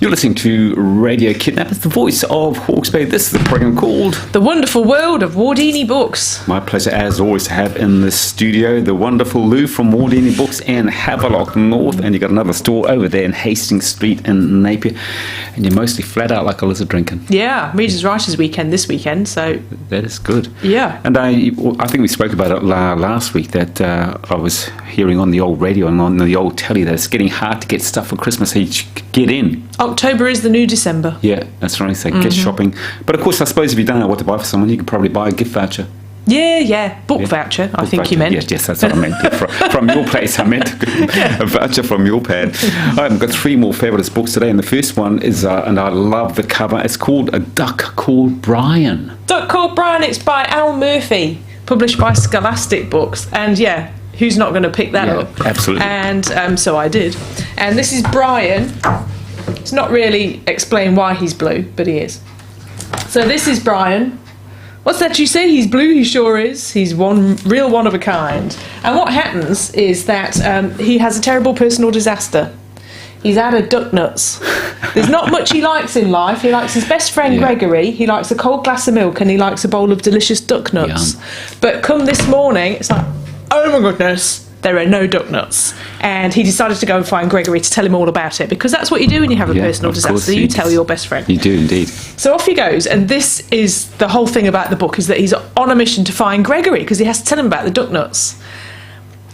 You're listening to Radio Kidnappers, the voice of Hawke's Bay. This is the program called The Wonderful World of Wardini Books. My pleasure, as always, to have in the studio the wonderful Lou from Wardini Books in Havelock North, and you've got another store over there in Hastings Street in Napier, and you're mostly flat out like a lizard drinking. Yeah, Readers' Writers Weekend this weekend, so... That is good. Yeah. And I think we spoke about it last week, that I was hearing on the old radio and on the old telly that it's getting hard to get stuff for Christmas, so you should get in. October is the new December. Yeah, that's right. So get shopping. But of course, I suppose if you don't know what to buy for someone, you could probably buy a gift voucher. Yeah. Book voucher, I think you meant. Yes, that's what I meant. From your place, I meant a voucher from your pad. I've got 3 more fabulous books today, and the first one is, and I love the cover, it's called A Duck Called Brian. Duck Called Brian, it's by Al Murphy, published by Scholastic Books. And yeah, who's not going to pick that up? Absolutely. And so I did. And this is Brian. It's not really explained why he's blue, but he is. So this is Brian. What's that you say? He's blue, he sure is. He's one of a kind. And what happens is that he has a terrible personal disaster. He's out of duck nuts. There's not much he likes in life. He likes his best friend Gregory, he likes a cold glass of milk, and he likes a bowl of delicious duck nuts. Yum. But come this morning, it's like, oh my goodness, there are no duck nuts. And he decided to go and find Gregory to tell him all about it, because that's what you do when you have a personal disaster. You tell your best friend. You do indeed. So off he goes, and this is the whole thing about the book, is that he's on a mission to find Gregory, because he has to tell him about the duck nuts.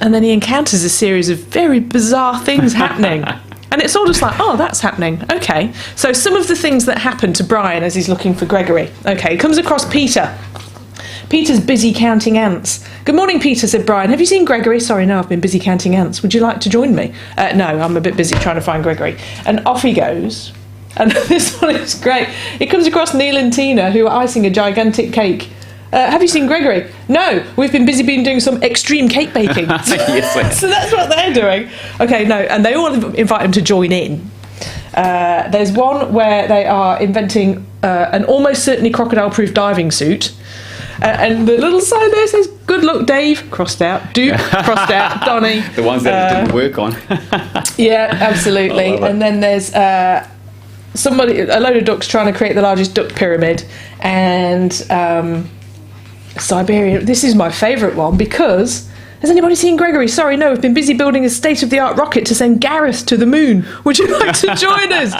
And then he encounters a series of very bizarre things happening. And it's all just like, oh, that's happening. Okay. So some of the things that happen to Brian as he's looking for Gregory. Okay, he comes across Peter. Peter's busy counting ants. Good morning, Peter, said Brian. Have you seen Gregory? Sorry, no, I've been busy counting ants. Would you like to join me? No, I'm a bit busy trying to find Gregory. And off he goes. And this one is great. He comes across Neil and Tina, who are icing a gigantic cake. Have you seen Gregory? No, we've been doing some extreme cake baking. Yes, so that's what they're doing. Okay, no, and they all invite him to join in. There's one where they are inventing an almost certainly crocodile-proof diving suit. And the little sign there says, good luck, Dave, crossed out. Duke, crossed out. Donny. The ones that it didn't work on. Yeah, absolutely. And then there's a load of ducks trying to create the largest duck pyramid. And Siberia, this is my favourite one, because... Has anybody seen Gregory? Sorry, no, we've been busy building a state-of-the-art rocket to send Gareth to the moon. Would you like to join us?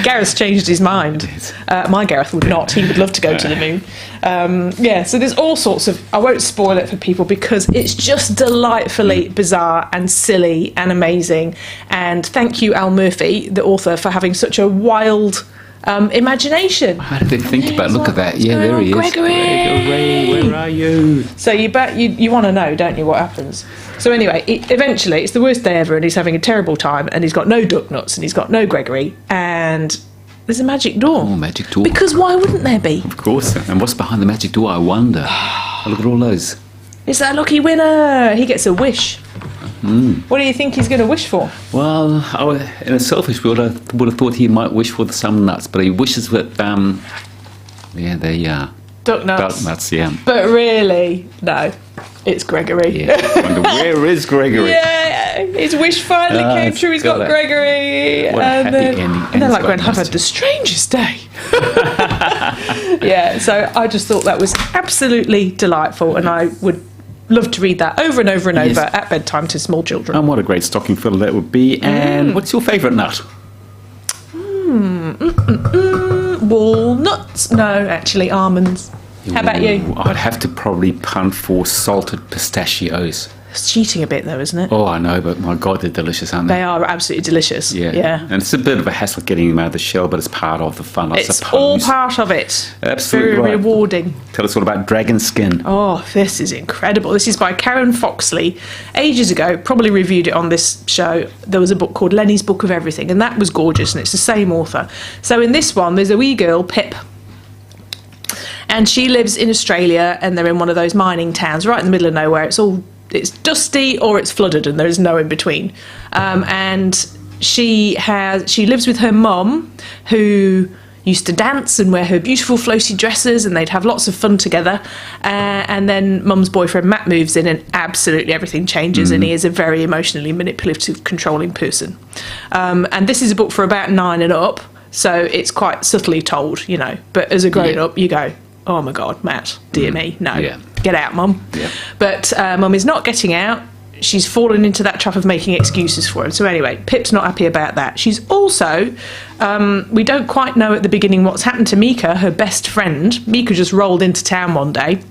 Gareth's changed his mind. My Gareth would not. He would love to go to the moon. So there's all sorts of... I won't spoil it for people because it's just delightfully bizarre and silly and amazing. And thank you, Al Murphy, the author, for having such a wild... imagination. How did they think about? Look at that. Yeah, there he is. Gregory, where are you? So you want to know, don't you, what happens? So anyway, eventually it's the worst day ever, and he's having a terrible time, and he's got no duck nuts, and he's got no Gregory, and there's a magic door. Oh, magic door. Because why wouldn't there be? Of course. And what's behind the magic door? I wonder. Look at all those. It's that lucky winner. He gets a wish. What do you think he's going to wish for? Well, in a selfish world, I would have thought he might wish for some nuts, but he wishes that, there you are. Duck nuts. Duck nuts, yeah. But really, no, it's Gregory. Yeah. I wonder, where is Gregory? Yeah, his wish finally came true. He's got Gregory. What a happy ending. And they're like, I've had the strangest day. Yeah, so I just thought that was absolutely delightful, and I would love to read that over and over and over at bedtime to small children. And what a great stocking filler that would be. And what's your favourite nut? Walnuts. No, actually, almonds. How about you? I'd have to probably punt for salted pistachios. It's cheating a bit, though, isn't it? Oh, I know, but my God, they're delicious, aren't they? They are absolutely delicious. Yeah. And it's a bit of a hassle getting them out of the shell, but it's part of the fun, I suppose. It's all part of it. Absolutely Very rewarding. Tell us all about Dragon Skin. Oh, this is incredible. This is by Karen Foxley. Ages ago, probably reviewed it on this show, there was a book called Lenny's Book of Everything, and that was gorgeous, and it's the same author. So in this one, there's a wee girl, Pip, and she lives in Australia, and they're in one of those mining towns right in the middle of nowhere. It's dusty or it's flooded, and there is no in between. And she lives with her mum, who used to dance and wear her beautiful floaty dresses, and they'd have lots of fun together. And then mum's boyfriend Matt moves in, and absolutely everything changes, and he is a very emotionally manipulative, controlling person. And this is a book for about 9 and up. So it's quite subtly told, you know. But as a grown-up, you go, oh, my God, Matt, dear me, no. Yeah. Get out, Mum. Yeah. But Mum is not getting out. She's fallen into that trap of making excuses for him. So anyway, Pip's not happy about that. She's also, we don't quite know at the beginning what's happened to Mika, her best friend. Mika just rolled into town one day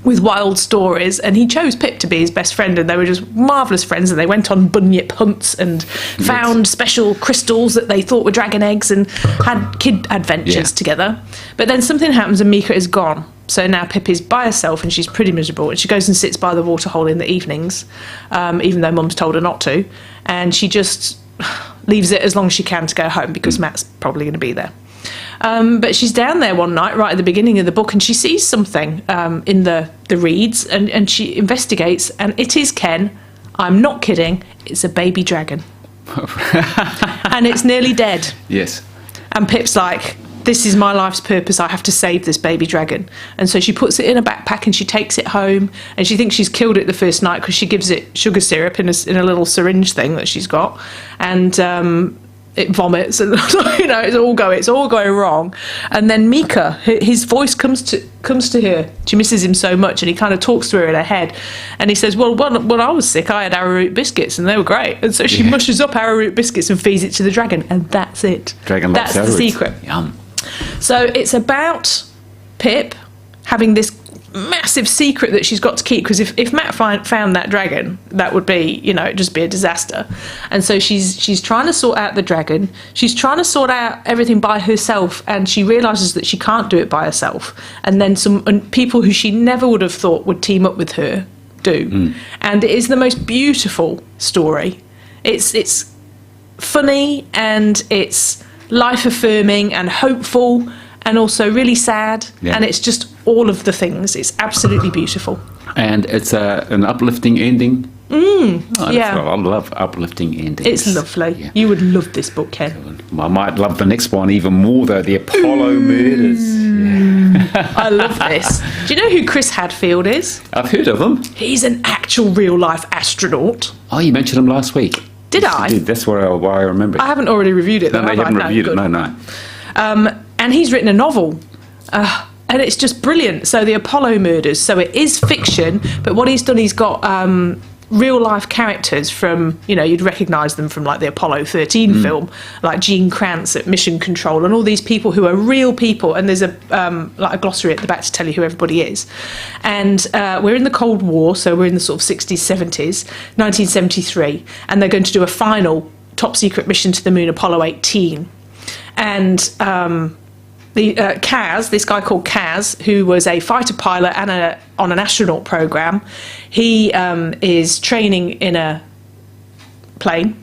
with wild stories, and he chose Pip to be his best friend, and they were just marvellous friends, and they went on bunyip hunts and found special crystals that they thought were dragon eggs and had kid adventures together. But then something happens and Mika is gone. So now Pip is by herself and she's pretty miserable, and she goes and sits by the waterhole in the evenings, even though Mum's told her not to, and she just leaves it as long as she can to go home because Matt's probably going to be there. But she's down there one night right at the beginning of the book, and she sees something in the reeds, and she investigates, and it is Ken. I'm not kidding. It's a baby dragon. And it's nearly dead. Yes. And Pip's like, this is my life's purpose. I have to save this baby dragon. And so she puts it in a backpack and she takes it home, and she thinks she's killed it the first night because she gives it sugar syrup in a little syringe thing that she's got. And it vomits, and you know, it's all going wrong. And then Mika, his voice comes to her. She misses him so much, and he kind of talks to her in her head, and he says, well, when I was sick, I had arrowroot biscuits, and they were great. And so she mushes up arrowroot biscuits and feeds it to the dragon, and that's it. Dragon loves that's the arrowroot. secret. Yum. So it's about Pip having this massive secret that she's got to keep, because if Matt found that dragon, that would be, you know, it'd just be a disaster. And so she's trying to sort out the dragon. She's trying to sort out everything by herself, and she realises that she can't do it by herself. And then and people who she never would have thought would team up with her do. And it is the most beautiful story. It's funny, and it's life-affirming and hopeful, and also really sad, and it's just all of the things. It's absolutely beautiful. And it's an uplifting ending. I love uplifting endings. It's lovely. Yeah. You would love this book, Ken. I might love the next one even more, though, the Apollo murders. Yeah. I love this. Do you know who Chris Hadfield is? I've heard of him. He's an actual real-life astronaut. Oh, you mentioned him last week. Did I? You did. That's why I remember it. I haven't already reviewed it, though. No, you haven't reviewed it. No. And he's written a novel, and it's just brilliant. So the Apollo murders, so it is fiction, but what he's done, he's got real life characters from, you know, you'd recognise them from like the Apollo 13 film, like Gene Kranz at Mission Control, and all these people who are real people, and there's a glossary at the back to tell you who everybody is. And we're in the Cold War, so we're in the sort of 60s, 70s, 1973, and they're going to do a final top secret mission to the moon, Apollo 18. And Kaz, this guy called Kaz, who was a fighter pilot and on an astronaut program, he is training in a plane,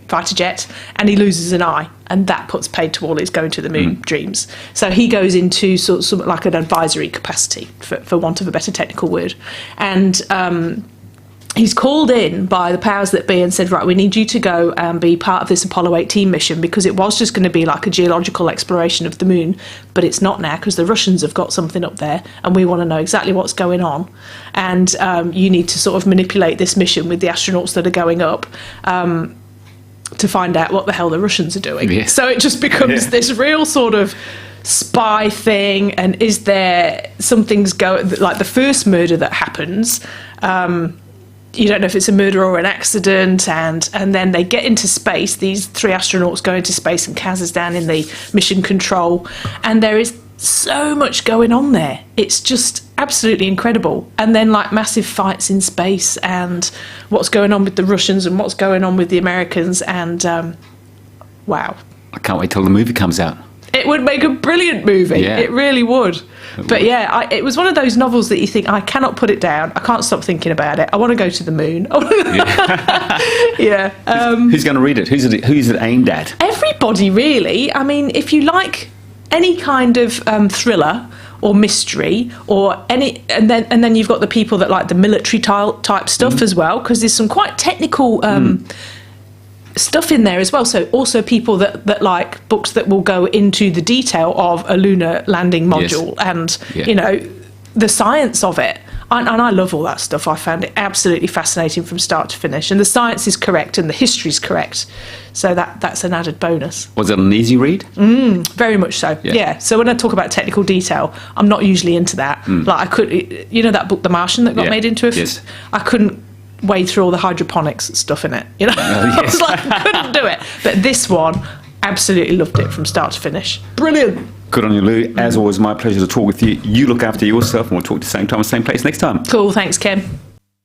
fighter jet, and he loses an eye, and that puts paid to all his going to the moon dreams. So he goes into sort of like an advisory capacity, for want of a better technical word, and he's called in by the powers that be and said, right, we need you to go and be part of this Apollo 18 mission, because it was just going to be like a geological exploration of the moon, but it's not now, because the Russians have got something up there and we want to know exactly what's going on. And you need to sort of manipulate this mission with the astronauts that are going up to find out what the hell the Russians are doing. Yeah. So it just becomes this real sort of spy thing, and is there something's going, like the first murder that happens, you don't know if it's a murder or an accident, and then they get into space, these three astronauts go into space, and Kaz is down in the mission control, and there is so much going on there. It's just absolutely incredible. And then like massive fights in space, and what's going on with the Russians and what's going on with the Americans, and wow. I can't wait till the movie comes out. It would make a brilliant movie. Yeah. It really would. But yeah, it was one of those novels that you think, I cannot put it down. I can't stop thinking about it. I want to go to the moon. Yeah. Who's going to read it? Who's it aimed at? Everybody, really. I mean, if you like any kind of thriller or mystery or any, and then you've got the people that like the military type stuff as well, because there's some quite technical stuff in there as well. So also people that like books that will go into the detail of a lunar landing module and you know, the science of it. And I love all that stuff. I found it absolutely fascinating from start to finish. And the science is correct and the history is correct. So that's an added bonus. Was it an easy read? Very much so. Yeah. So when I talk about technical detail, I'm not usually into that. Like that book, The Martian, that got made into a yes. I couldn't wade through all the hydroponics stuff in it. I was like, I couldn't do it. But this one, absolutely loved it from start to finish. Brilliant. Good on you, Lou. As always, my pleasure to talk with you. You look after yourself, and we'll talk to you same time, same place next time. Cool. Thanks, Ken.